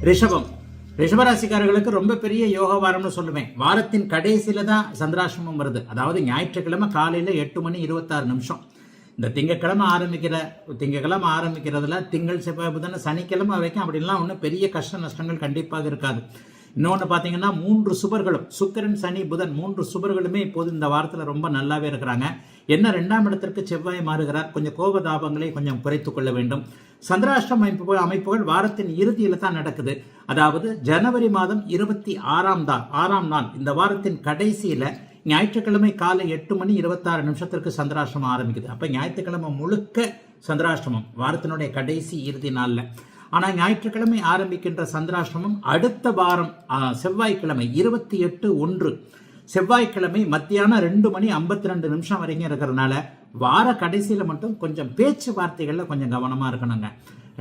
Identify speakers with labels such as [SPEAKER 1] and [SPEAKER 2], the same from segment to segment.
[SPEAKER 1] ரிஷபம். ரிஷபராசிக்காரர்களுக்கு ரொம்ப பெரிய யோக வாரம்னு சொல்லுவேன். வாரத்தின் கடைசியில தான் சந்திராஷ்டமம் வருது. அதாவது ஞாயிற்றுக்கிழமை காலையில 8:26. இந்த திங்கக்கிழமை ஆரம்பிக்கிறதுல திங்கள், செவ்வாய், புதன், சனிக்கிழமை வரைக்கும் அப்படின்லாம் ஒன்றும் பெரிய கஷ்ட நஷ்டங்கள் கண்டிப்பாக இருக்காது. இன்னொன்று பார்த்தீங்கன்னா 3 சுபர்களும் சுக்கிரன், சனி, புதன் 3 சுபர்களுமே இப்போது இந்த வாரத்தில் ரொம்ப நல்லாவே இருக்கிறாங்க. என்ன 2ஆம் இடத்திற்கு செவ்வாய் மாறுகிறார். கொஞ்சம் கோபதாபங்களை கொஞ்சம் குறைத்துக் கொள்ள வேண்டும். சந்திராஷ்டம அமைப்புகள் வாரத்தின் இறுதியில் தான் நடக்குது. அதாவது ஜனவரி மாதம் 26ஆம் நாள் இந்த வாரத்தின் கடைசியில் ஞாயிற்றுக்கிழமை காலை 8:26 சந்திராஷ்டமம் ஆரம்பிக்குது. அப்போ ஞாயிற்றுக்கிழமை முழுக்க சந்திராஷ்டமம் வாரத்தினுடைய கடைசி இறுதி நாளில். ஆனால் ஞாயிற்றுக்கிழமை ஆரம்பிக்கின்ற சந்திராஷ்டமம் அடுத்த வாரம் செவ்வாய்க்கிழமை 28/1 செவ்வாய்க்கிழமை மத்தியானம் 2:52 வரைக்கும் இருக்கிறதுனால வார கடைசியில் மட்டும் கொஞ்சம் பேச்சுவார்த்தைகளில் கொஞ்சம் கவனமாக இருக்கணுங்க.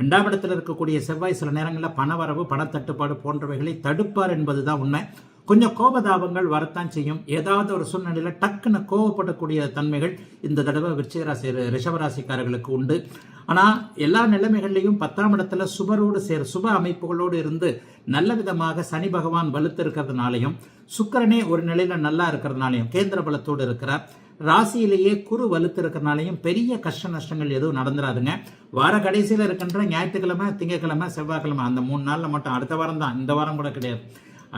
[SPEAKER 1] 2ஆம் இடத்துல இருக்கக்கூடிய செவ்வாய் சில நேரங்களில் பணவரவு, பணத்தட்டுப்பாடு போன்றவைகளை தடுப்பார் என்பதுதான் உண்மை. கொஞ்சம் கோபதாபங்கள் வரத்தான் செய்யும். ஏதாவது ஒரு சூழ்நிலையில் டக்குன்னு கோபப்படக்கூடிய தன்மைகள் இந்த தடவை ரிஷபராசிக்காரர்களுக்கு உண்டு. ஆனால் எல்லா நிலைமைகள்லையும் 10ஆம் இடத்துல சுப அமைப்புகளோடு இருந்து நல்ல விதமாக சனி பகவான் வலுத்து இருக்கிறதுனாலையும், சுக்கிரனே ஒரு நிலையில நல்லா இருக்கிறதுனாலையும், கேந்திர பலத்தோடு இருக்கிறார். ராசியிலேயே குரு வலுத்து இருக்கிறனாலையும் பெரிய கஷ்ட நஷ்டங்கள் எதுவும் நடந்துடாதுங்க. வார கடைசியில் இருக்கின்ற ஞாயிற்றுக்கிழமை, திங்கக்கிழமை, செவ்வாய்க்கிழமை அந்த 3 நாளில் மட்டும், அடுத்த வாரம் தான், இந்த வாரம் கூட கிடையாது.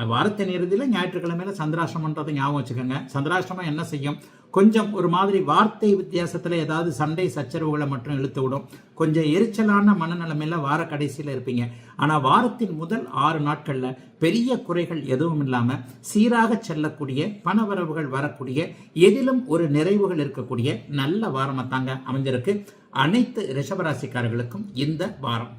[SPEAKER 1] வாரத்தின் இறுதியில் ஞாயிற்றுக்கிழமையில சந்திராஷ்டமன்றதை ஞாபகம் வச்சுக்கோங்க. சந்திராஷ்டமம் என்ன செய்யும், கொஞ்சம் ஒரு மாதிரி வார்த்தை வித்தியாசத்தில் ஏதாவது சண்டை சச்சரவுகளை மட்டும் இழுத்து விடும். கொஞ்சம் எரிச்சலான மனநிலைமையில வார கடைசியில் இருப்பீங்க. ஆனால் வாரத்தின் முதல் 6 நாட்களில் பெரிய குறைகள் எதுவும் இல்லாமல் சீராக செல்லக்கூடிய, பணவரவுகள் வரக்கூடிய, எதிலும் ஒரு நிறைவுகள் இருக்கக்கூடிய நல்ல வாரமாக தாங்க அமைஞ்சிருக்கு அனைத்து ரிஷபராசிக்காரர்களுக்கும் இந்த வாரம்.